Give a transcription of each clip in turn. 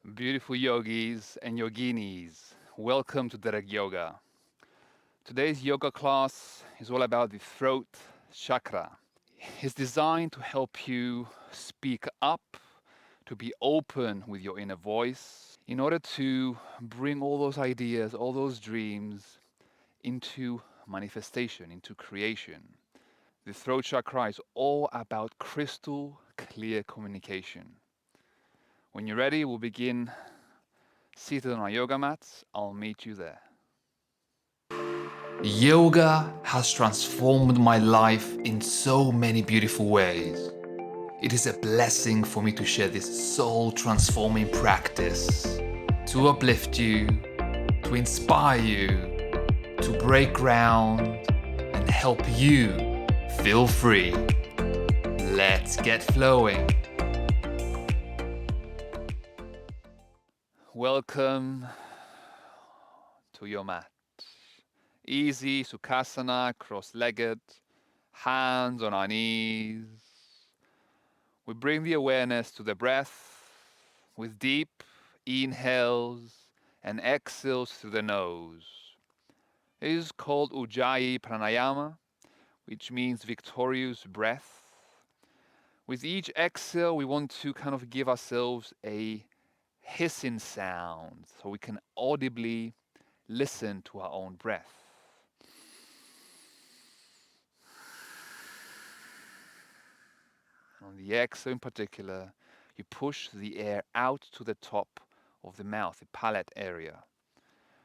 Beautiful yogis and yoginis, welcome to Derek Yoga. Today's yoga class is all about the throat chakra. It's designed to help you speak up, to be open with your inner voice, in order to bring all those ideas, all those dreams into manifestation, into creation. The throat chakra is all about crystal clear communication. When you're ready, we'll begin seated on our yoga mats. I'll meet you there. Yoga has transformed my life in so many beautiful ways. It is a blessing for me to share this soul transforming practice to uplift you, to inspire you, to break ground, and help you feel free. Let's get flowing. Welcome to your mat. Easy Sukhasana, cross-legged, hands on our knees. We bring the awareness to the breath with deep inhales and exhales through the nose. It is called Ujjayi Pranayama, which means victorious breath. With each exhale, we want to kind of give ourselves a hissing sound so we can audibly listen to our own breath. On the exhale in particular, you push the air out to the top of the mouth, the palate area.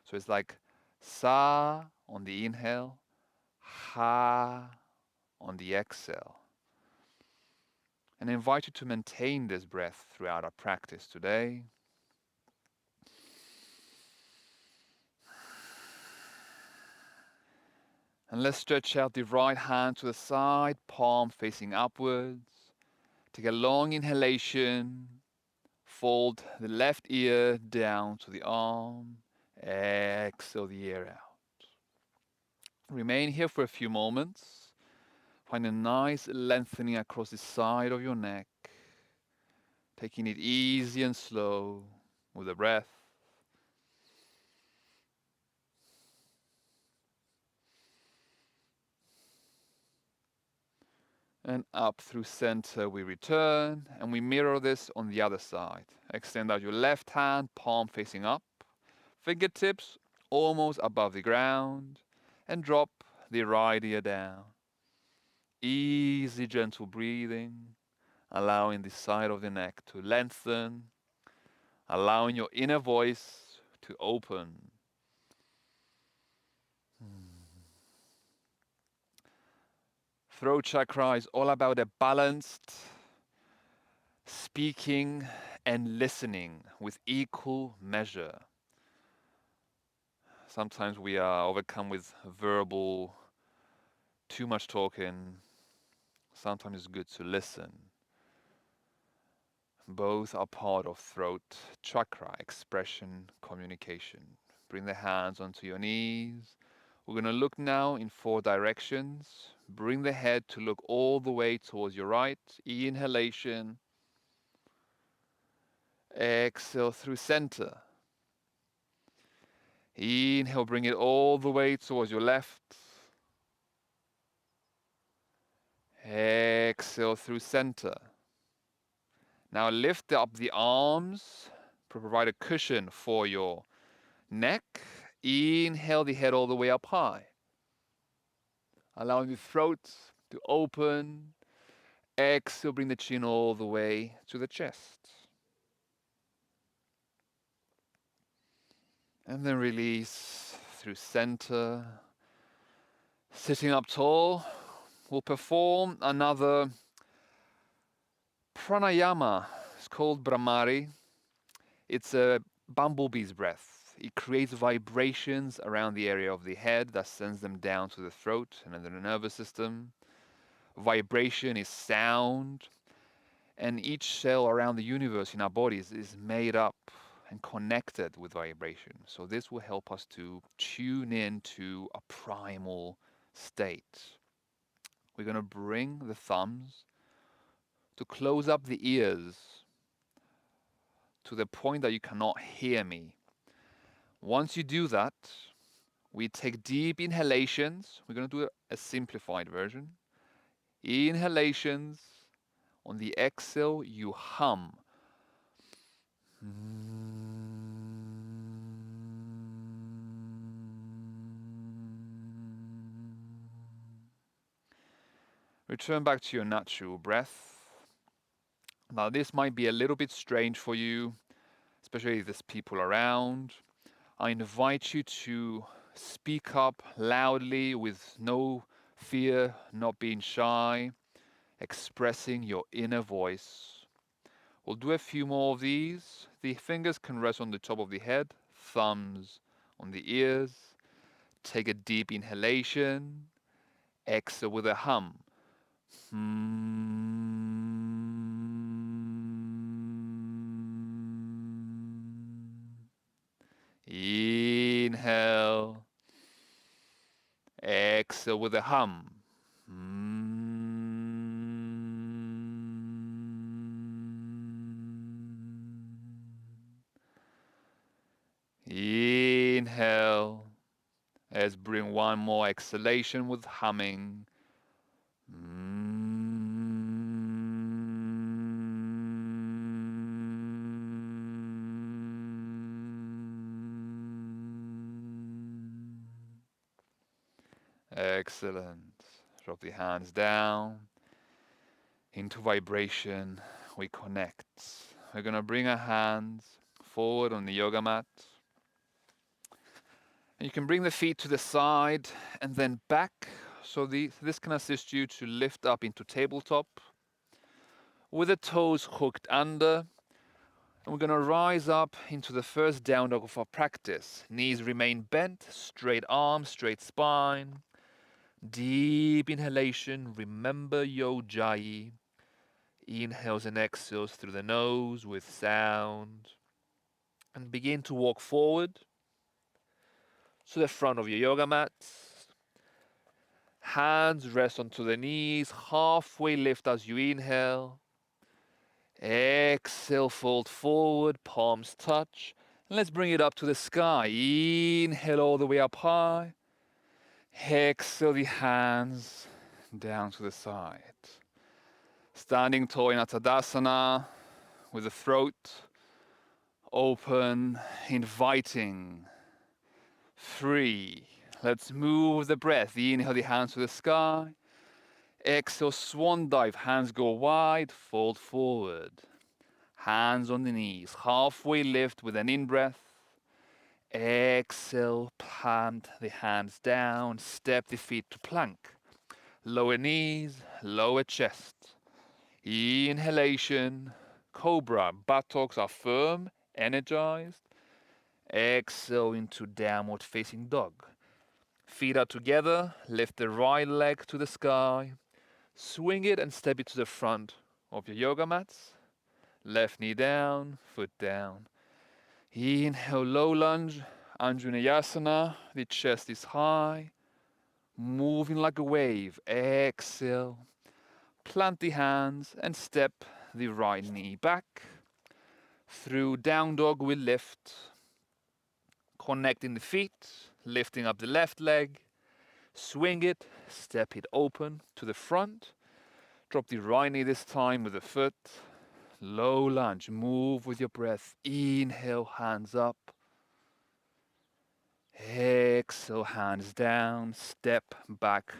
So it's like sa on the inhale, ha on the exhale. And I invite you to maintain this breath throughout our practice today. And let's stretch out the right hand to the side, palm facing upwards. Take a long inhalation. Fold the left ear down to the arm. Exhale the air out. Remain here for a few moments. Find a nice lengthening across the side of your neck. Taking it easy and slow with the breath. And up through center we return, and we mirror this on the other side. Extend out your left hand, palm facing up, fingertips almost above the ground, and drop the right ear down. Easy, gentle breathing, allowing the side of the neck to lengthen, allowing your inner voice to open. Throat chakra is all about a balanced speaking and listening with equal measure. Sometimes we are overcome with verbal, too much talking. Sometimes it's good to listen. Both are part of throat chakra, expression, communication. Bring the hands onto your knees. We're going to look now in 4 directions. Bring the head to look all the way towards your right. Inhalation. Exhale through center. Inhale, bring it all the way towards your left. Exhale through center. Now lift up the arms to provide a cushion for your neck. Inhale the head all the way up high. Allowing the throat to open. Exhale, bring the chin all the way to the chest. And then release through center. Sitting up tall, we'll perform another pranayama. It's called Bhramari. It's a bumblebee's breath. It creates vibrations around the area of the head that sends them down to the throat and then the nervous system. Vibration is sound, and each cell around the universe in our bodies is made up and connected with vibration. So this will help us to tune in to a primal state. We're going to bring the thumbs to close up the ears, to the point that you cannot hear me. Once you do that, we take deep inhalations. We're going to do a simplified version. Inhalations. On the exhale, you hum. Return back to your natural breath. Now, this might be a little bit strange for you, especially if there's people around. I invite you to speak up loudly with no fear, not being shy, expressing your inner voice. We'll do a few more of these. The fingers can rest on the top of the head, thumbs on the ears. Take a deep inhalation, exhale with a hum. Inhale, exhale with a hum. Inhale. Let's bring one more exhalation with humming. Excellent. Drop the hands down. Into vibration, we connect. We're going to bring our hands forward on the yoga mat. And you can bring the feet to the side and then back. So this can assist you to lift up into tabletop with the toes hooked under. And we're going to rise up into the first down dog of our practice. Knees remain bent, straight arms, straight spine. Deep inhalation, remember your Ujjayi. Inhales and exhales through the nose with sound. And begin to walk forward to the front of your yoga mat. Hands rest onto the knees, halfway lift as you inhale. Exhale, fold forward, palms touch. And let's bring it up to the sky. Inhale all the way up high. Exhale the hands down to the side. Standing tall in Tadasana with the throat open, inviting, free. Let's move with the breath. Inhale the hands to the sky. Exhale, swan dive. Hands go wide, fold forward. Hands on the knees. Halfway lift with an in-breath. Exhale, plant the hands down. Step the feet to plank. Lower knees, lower chest. Inhalation, cobra. Buttocks are firm, energized. Exhale into downward facing dog. Feet are together. Lift the right leg to the sky. Swing it and step it to the front of your yoga mats. Left knee down, foot down. Inhale, low lunge, Anjaneyasana. The chest is high, moving like a wave. Exhale, plant the hands and step the right knee back. Through down dog, we lift, connecting the feet, lifting up the left leg. Swing it, step it open to the front. Drop the right knee this time with the foot. Low lunge, move with your breath. Inhale, hands up. Exhale, hands down. Step back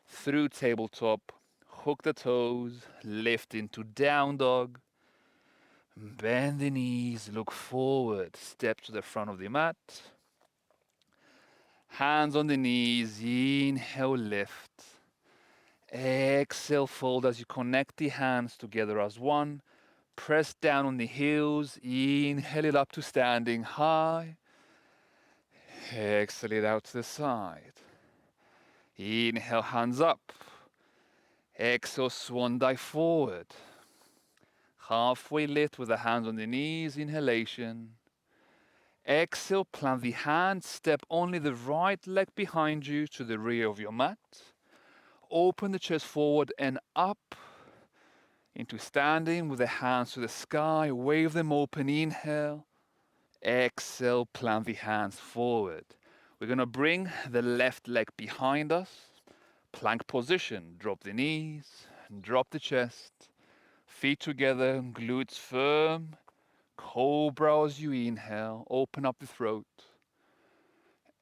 through tabletop. Hook the toes, lift into down dog. Bend the knees, look forward. Step to the front of the mat. Hands on the knees, inhale, lift. Exhale, fold as you connect the hands together as one. Press down on the heels, inhale it up to standing high. Exhale it out to the side. Inhale, hands up. Exhale, swan dive forward. Halfway lift with the hands on the knees, inhalation. Exhale, plant the hands, step only the right leg behind you to the rear of your mat. Open the chest forward and up. into standing with the hands to the sky. Wave them open. Inhale. Exhale, plant the hands forward. We're going to bring the left leg behind us. Plank position. Drop the knees. Drop the chest. Feet together. Glutes firm. Cobra as you inhale. Open up the throat.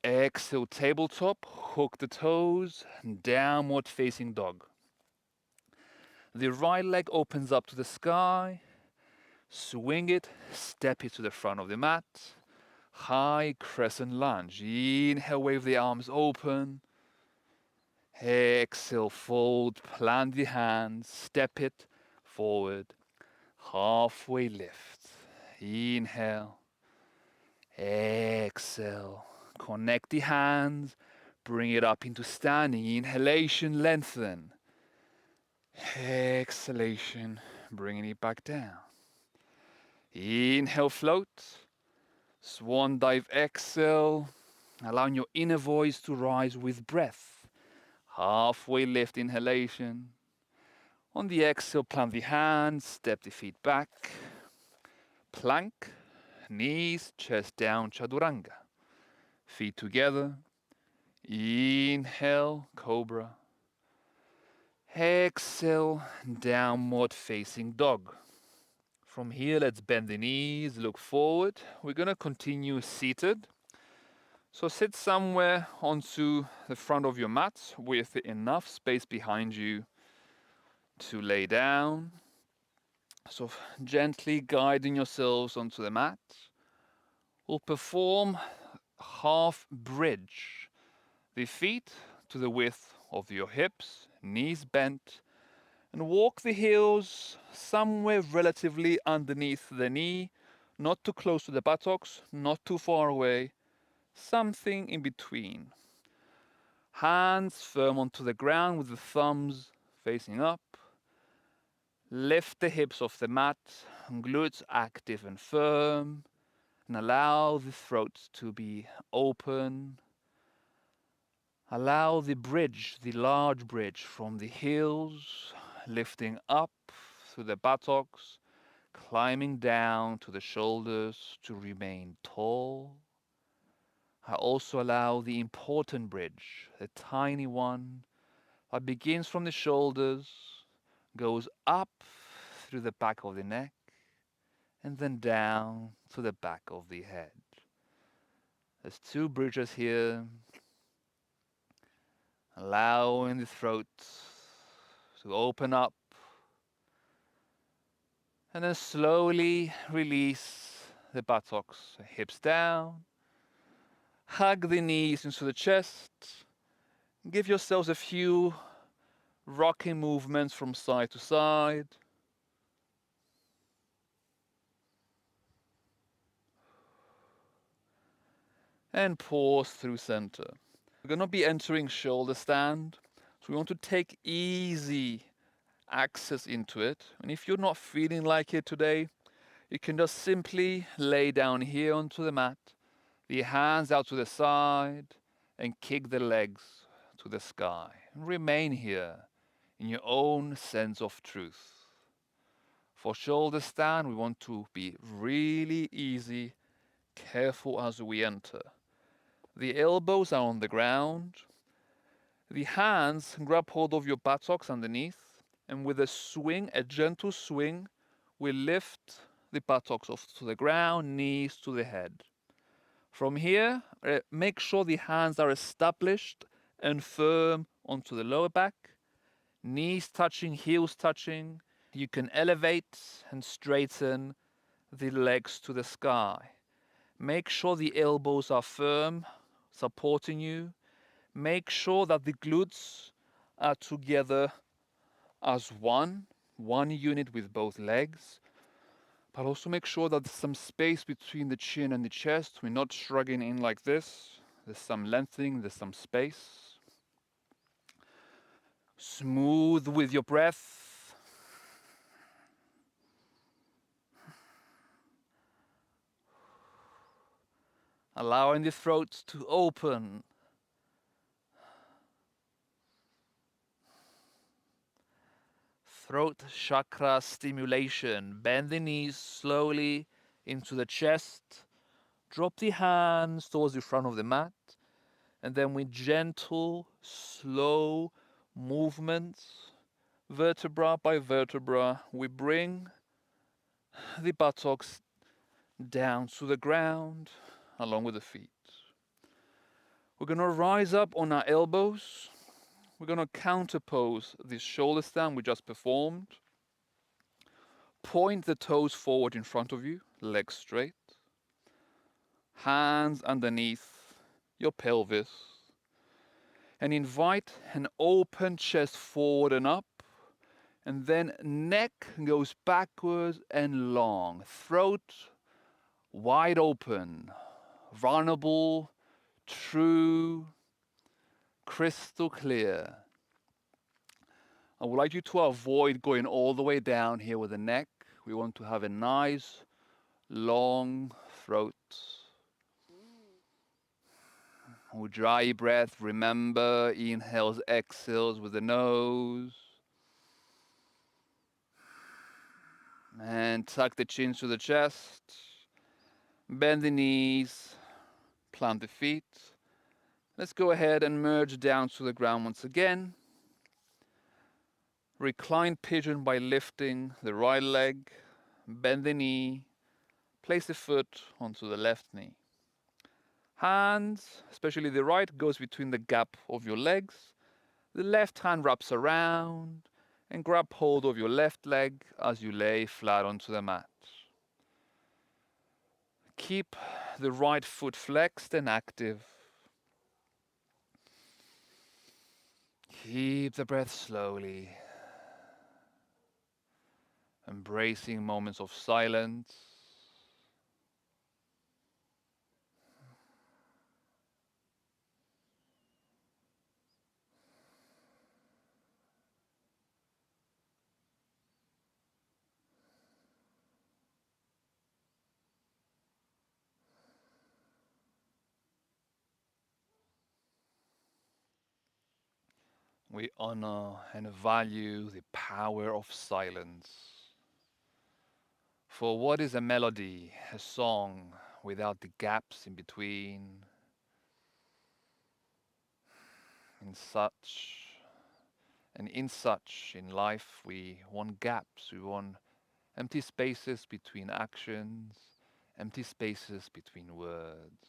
Exhale, tabletop. Hook the toes. Downward facing dog. The right leg opens up to the sky. Swing it. Step it to the front of the mat. High crescent lunge. Inhale, wave the arms open. Exhale, fold, plant the hands, step it forward. Halfway lift. Inhale. Exhale. Connect the hands. Bring it up into standing. Inhalation, lengthen. Exhalation, bringing it back down. Inhale, float. Swan dive, exhale. Allowing your inner voice to rise with breath. Halfway lift, inhalation. On the exhale, plant the hands, step the feet back. Plank, knees, chest down, chaturanga. Feet together. Inhale, cobra. Exhale, downward facing dog. From here, let's bend the knees, look forward. We're going to continue seated. So sit somewhere onto the front of your mat with enough space behind you to lay down. So gently guiding yourselves onto the mat. We'll perform half bridge. The feet to the width of your hips, knees bent, and walk the heels somewhere relatively underneath the knee, not too close to the buttocks, not too far away, something in between. Hands firm onto the ground with the thumbs facing up. Lift the hips off the mat, glutes active and firm, and allow the throat to be open. Allow the bridge, the large bridge from the heels, lifting up through the buttocks, climbing down to the shoulders to remain tall. I also allow the important bridge, the tiny one that begins from the shoulders, goes up through the back of the neck, and then down to the back of the head. There's two bridges here. Allowing the throat to open up. And then slowly release the buttocks, hips down. Hug the knees into the chest. Give yourselves a few rocking movements from side to side. And pause through center. We're going to be entering shoulder stand. So we want to take easy access into it. And if you're not feeling like it today, you can just simply lay down here onto the mat, the hands out to the side, and kick the legs to the sky. And remain here in your own sense of truth. For shoulder stand, we want to be really easy, careful as we enter. The elbows are on the ground. The hands grab hold of your buttocks underneath, and with a swing, a gentle swing, we lift the buttocks off to the ground, knees to the head. From here, make sure the hands are established and firm onto the lower back, knees touching, heels touching. You can elevate and straighten the legs to the sky. Make sure the elbows are firm, supporting you. Make sure that the glutes are together as one unit with both legs. But also make sure that there's some space between the chin and the chest. We're not shrugging in like this. There's some lengthening, there's some space. Smooth with your breath. Allowing the throat to open. Throat Chakra stimulation. Bend the knees slowly into the chest. Drop the hands towards the front of the mat. And then with gentle, slow movements, vertebra by vertebra, we bring the buttocks down to the ground along with the feet. We're going to rise up on our elbows. We're going to counterpose this shoulder stand we just performed. Point the toes forward in front of you, legs straight. Hands underneath your pelvis. And invite an open chest forward and up. And then neck goes backwards and long. Throat wide open. Vulnerable, true, crystal clear. I would like you to avoid going all the way down here with the neck. We want to have a nice, long throat. With dry breath, remember, inhales, exhales with the nose. And tuck the chin to the chest. Bend the knees. Plant the feet. Let's go ahead and merge down to the ground once again. Reclined pigeon by lifting the right leg. Bend the knee. Place the foot onto the left knee. Hands, especially the right, goes between the gap of your legs. The left hand wraps around and grab hold of your left leg as you lay flat onto the mat. Keep the right foot flexed and active. Keep the breath slowly. Embracing moments of silence. We honor and value the power of silence. For what is a melody, a song, without the gaps in between? In life, we want gaps, we want empty spaces between actions, empty spaces between words.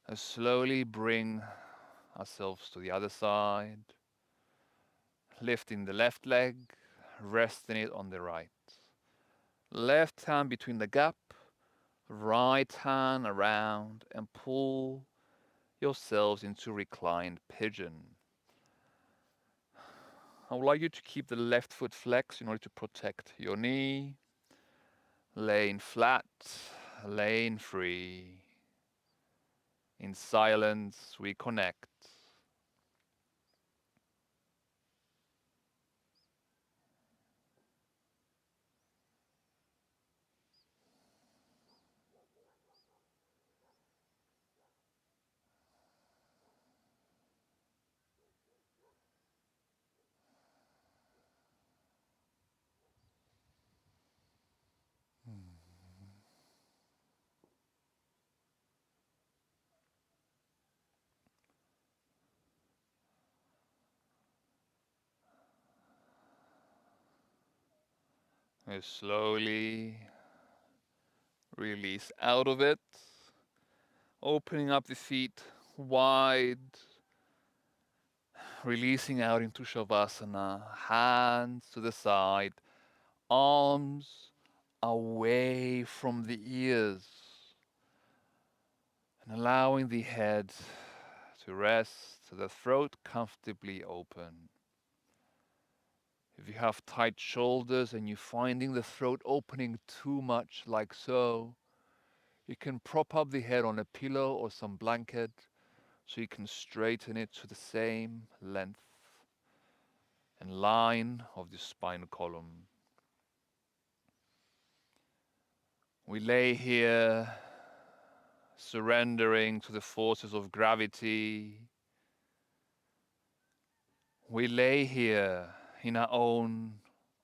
And slowly bring ourselves to the other side, lifting the left leg, resting it on the right. Left hand between the gap, right hand around, and pull yourselves into reclined pigeon. I would like you to keep the left foot flexed in order to protect your knee. Laying flat, laying free. In silence, we connect. We slowly release out of it, opening up the feet wide, releasing out into Shavasana, hands to the side, arms away from the ears, and allowing the head to rest, the throat comfortably open. If you have tight shoulders and you're finding the throat opening too much, like so, you can prop up the head on a pillow or some blanket so you can straighten it to the same length and line of the spinal column. We lay here, surrendering to the forces of gravity. We lay here in our own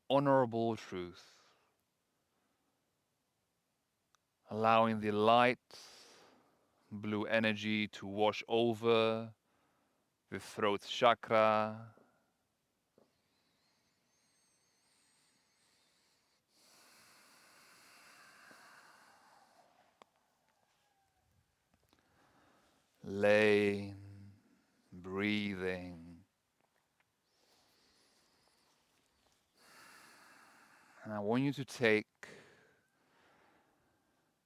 honorable truth, allowing the light blue energy to wash over the throat chakra, laying, breathing. And I want you to take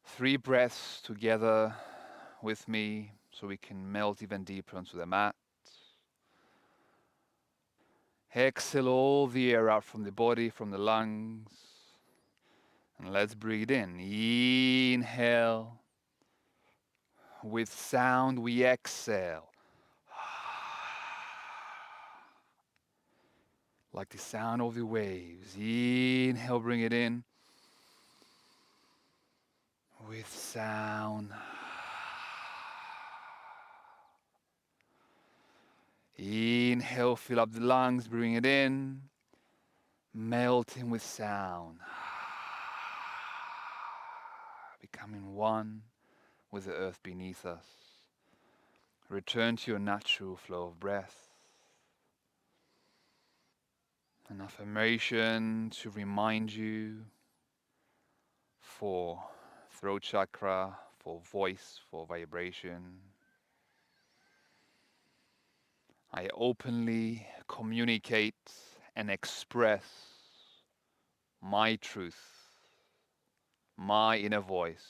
3 breaths together with me so we can melt even deeper onto the mat. Exhale all the air out from the body, from the lungs. And let's breathe in. Inhale. With sound, we exhale. Like the sound of the waves. Inhale, bring it in. With sound. Inhale, fill up the lungs, bring it in. Melting with sound. Becoming one with the earth beneath us. Return to your natural flow of breath. An affirmation to remind you for throat chakra, for voice, for vibration. I openly communicate and express my truth, my inner voice.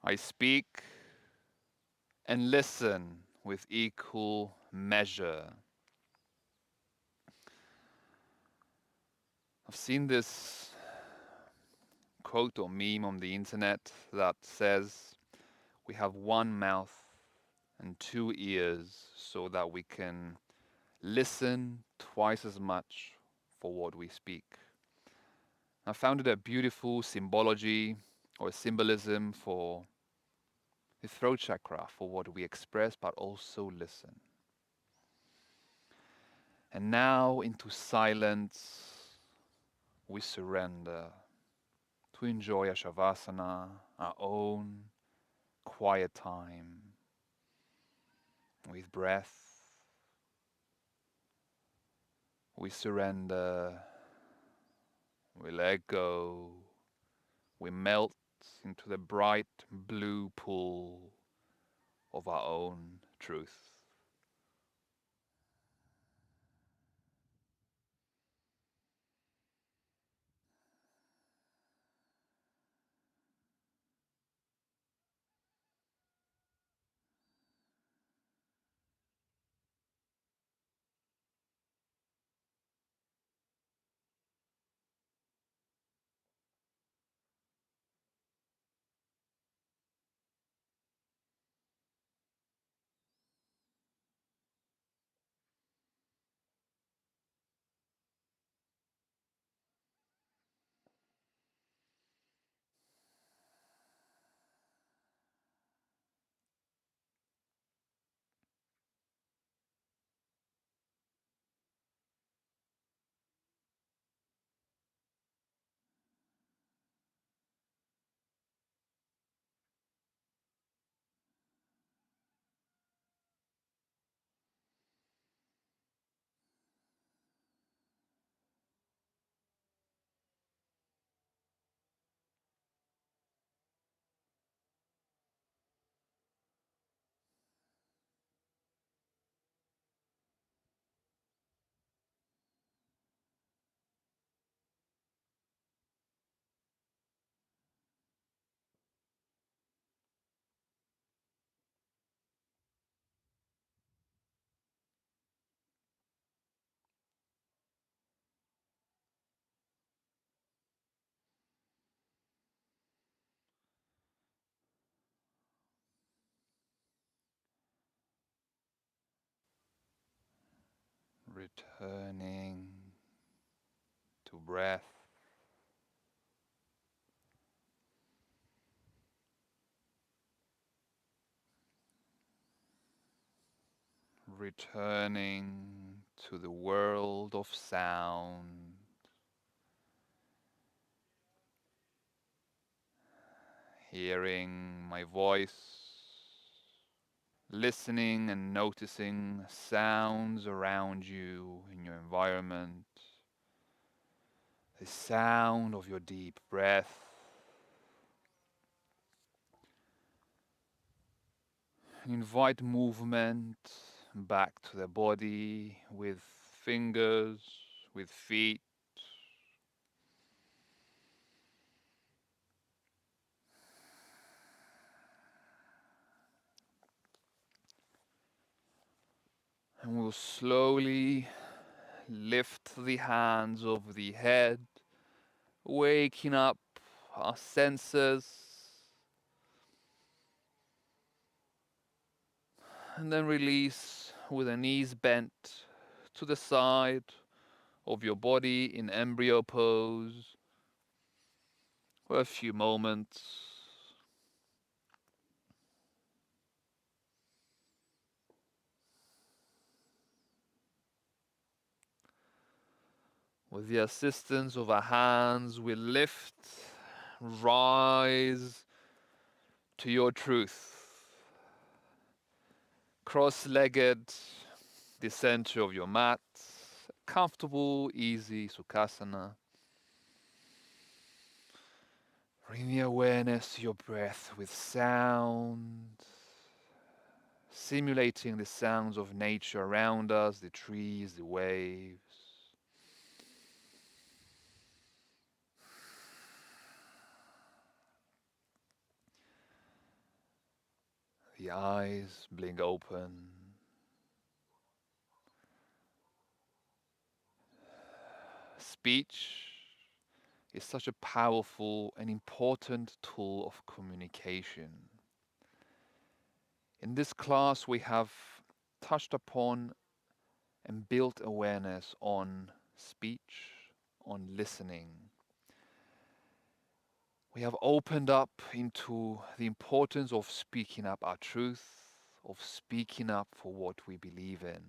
I speak and listen with equal measure. I've seen this quote or meme on the internet that says we have one mouth and 2 ears so that we can listen twice as much for what we speak. I found it a beautiful symbology or symbolism for the throat chakra, for what we express but also listen. And now into silence we surrender to enjoy a Shavasana, our own quiet time with breath. We surrender, we let go, we melt into the bright blue pool of our own truth. Returning to breath. returning to the world of sound, hearing my voice, listening and noticing sounds around you in your environment, the sound of your deep breath, and invite movement back to the body with fingers, with feet, and we'll slowly lift the hands over the head, waking up our senses, and then release with the knees bent to the side of your body in embryo pose for a few moments. With the assistance of our hands, we lift, rise to your truth. Cross-legged, the center of your mat, comfortable, easy Sukhasana. Bring the awareness to your breath with sound, simulating the sounds of nature around us, the trees, the waves. The eyes blink open. Speech is such a powerful and important tool of communication. In this class, we have touched upon and built awareness on speech, on listening. We have opened up into the importance of speaking up our truth, of speaking up for what we believe in.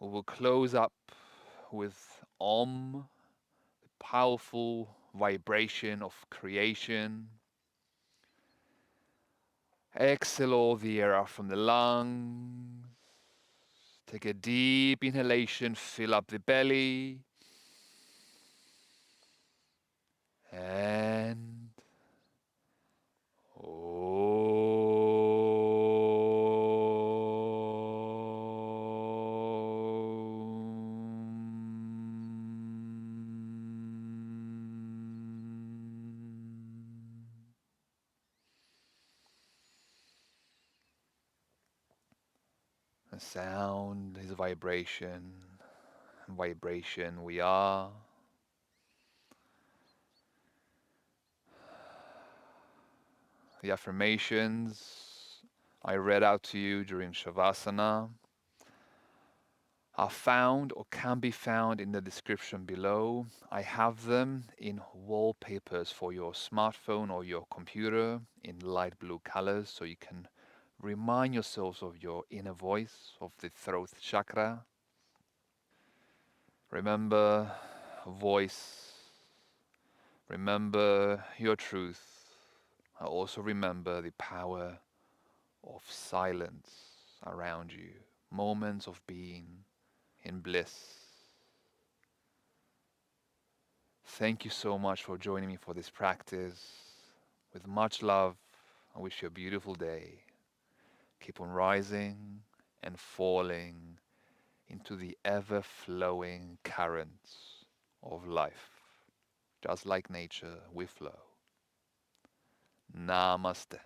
We will close up with Om, the powerful vibration of creation. Exhale all the air out from the lungs. Take a deep inhalation, fill up the belly. And the sound is vibration. Vibration we are. The affirmations I read out to you during Shavasana are found or can be found in the description below. I have them in wallpapers for your smartphone or your computer in light blue colors so you can remind yourselves of your inner voice, of the throat chakra. Remember voice, remember your truth. I also remember the power of silence around you, moments of being in bliss. Thank you so much for joining me for this practice. With much love, I wish you a beautiful day. Keep on rising and falling into the ever-flowing currents of life. Just like nature, we flow. Namaste.